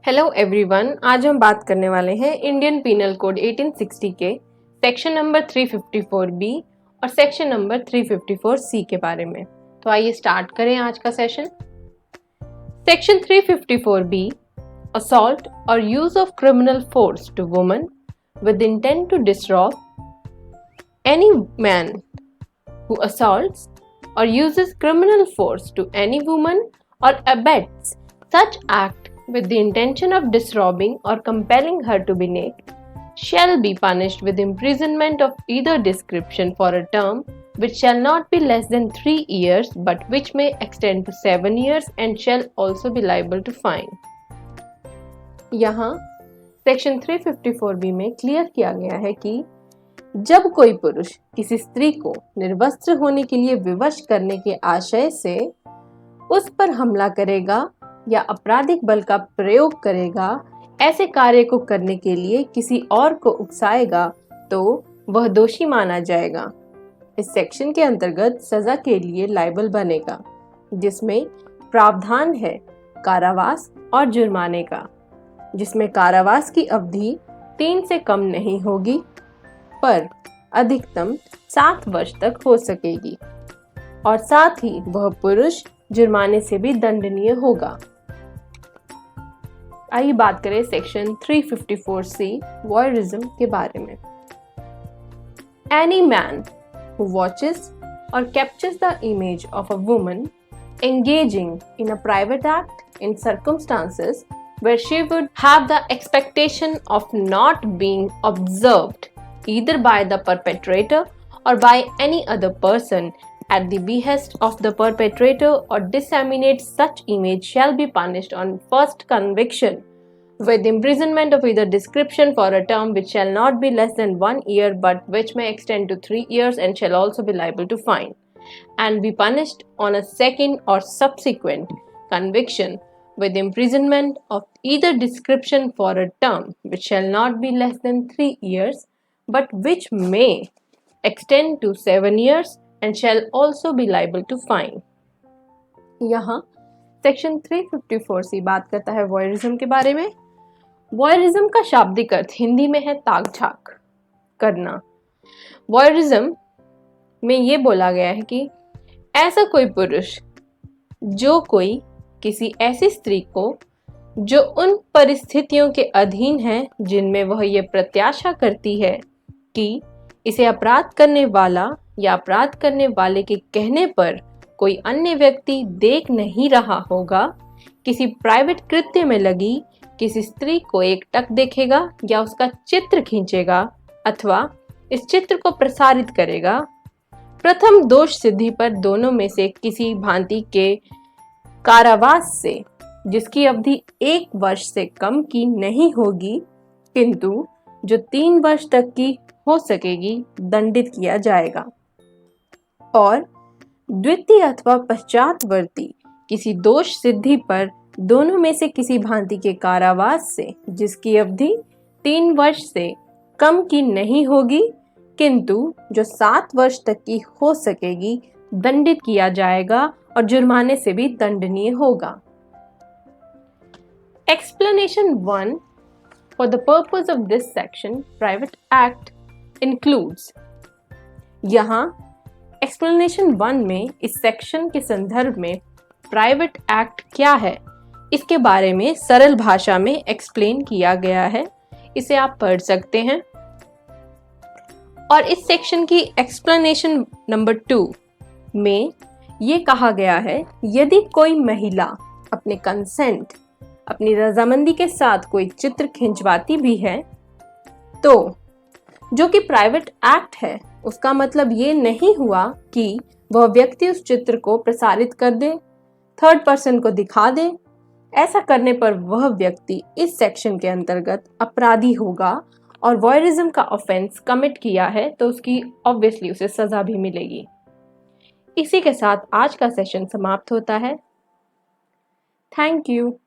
Hello everyone, आज हम बात करने वाले हैं इंडियन पीनल कोड 1860 के सेक्शन नंबर 354 बी और सेक्शन नंबर 354 सी के बारे में। तो आइए स्टार्ट करें आज का सेशन। सेक्शन 354 बी, असॉल्ट और use of criminal force to woman with intent to disrobe any man who assaults or uses criminal force to any woman or abets such act with the intention of disrobing or compelling her to be naked shall be punished with imprisonment of either description for a term which shall not be less than 3 years but which may extend to 7 years and shall also be liable to fine। यहाँ section 354B में clear किया गया है कि जब कोई पुरुष किसी स्त्री को निर्वस्त्र होने के लिए विवश करने के आशय से उस पर हमला करेगा या आपराधिक बल का प्रयोग करेगा, ऐसे कार्य को करने के लिए किसी और को उकसाएगा, तो वह दोषी माना जाएगा। इस सेक्शन के अंतर्गत सजा के लिए लायबल बनेगा, जिसमें प्रावधान है कारावास और जुर्माने का, जिसमें कारावास की अवधि 3 से कम नहीं होगी पर अधिकतम 7 वर्ष तक हो सकेगी और साथ ही वह पुरुष जुर्माने से भी दंडनीय होगा। आइए बात करें सेक्शन 354C वॉयरिज्म के बारे में। Any man who watches or captures the image of a woman engaging in a private act in circumstances where she would have the expectation of not being observed either by the perpetrator or by any other person at the behest of the perpetrator or disseminates such image shall be punished on first conviction with imprisonment of either description for a term which shall not be less than 1 year but which may extend to 3 years and shall also be liable to fine, and be punished on a second or subsequent conviction with imprisonment of either description for a term which shall not be less than 3 years but which may extend to 7 years and shall also be liable to fine। यहाँ section 354C बात करता है voyeurism के बारे में। Voyeurism का शाब्दिक अर्थ हिंदी में है ताक झाक करना। वॉयरिज्म में ये बोला गया है कि ऐसा कोई पुरुष जो कोई किसी ऐसी स्त्री को जो उन परिस्थितियों के अधीन है जिनमें वह ये प्रत्याशा करती है कि इसे अपराध करने वाला या अपराध करने वाले के कहने पर कोई अन्य व्यक्ति देख नहीं रहा होगा, किसी प्राइवेट कृत्य में लगी किसी स्त्री को एकटक देखेगा या उसका चित्र खींचेगा अथवा इस चित्र को प्रसारित करेगा, प्रथम दोष सिद्धि पर दोनों में से किसी भांति के कारावास से जिसकी अवधि 1 वर्ष से कम की नहीं होगी किंतु जो 3 वर्ष तक की हो सकेगी दंडित किया जाएगा, और द्वितीय अथवा पश्चातवर्ती किसी दोष सिद्धि पर दोनों में से किसी भांति के कारावास से जिसकी अवधि 3 वर्ष से कम की नहीं होगी किंतु जो 7 वर्ष तक की हो सकेगी दंडित किया जाएगा और जुर्माने से भी दंडनीय होगा। Explanation 1 for the purpose of this section private act includes। यहाँ एक्सप्लेनेशन 1 में इस सेक्शन के संदर्भ में प्राइवेट एक्ट क्या है इसके बारे में सरल भाषा में एक्सप्लेन किया गया है, इसे आप पढ़ सकते हैं। और इस सेक्शन की एक्सप्लेनेशन नंबर 2 में ये कहा गया है यदि कोई महिला अपने कंसेंट अपनी रजामंदी के साथ कोई चित्र खिंचवाती भी है तो जो कि प्राइवेट एक्ट है, उसका मतलब ये नहीं हुआ कि वह व्यक्ति उस चित्र को प्रसारित कर दे, थर्ड पर्सन को दिखा दे। ऐसा करने पर वह व्यक्ति इस सेक्शन के अंतर्गत अपराधी होगा और वॉयरिज्म का ऑफेंस कमिट किया है तो उसकी ऑब्वियसली उसे सजा भी मिलेगी। इसी के साथ आज का सेशन समाप्त होता है। Thank you.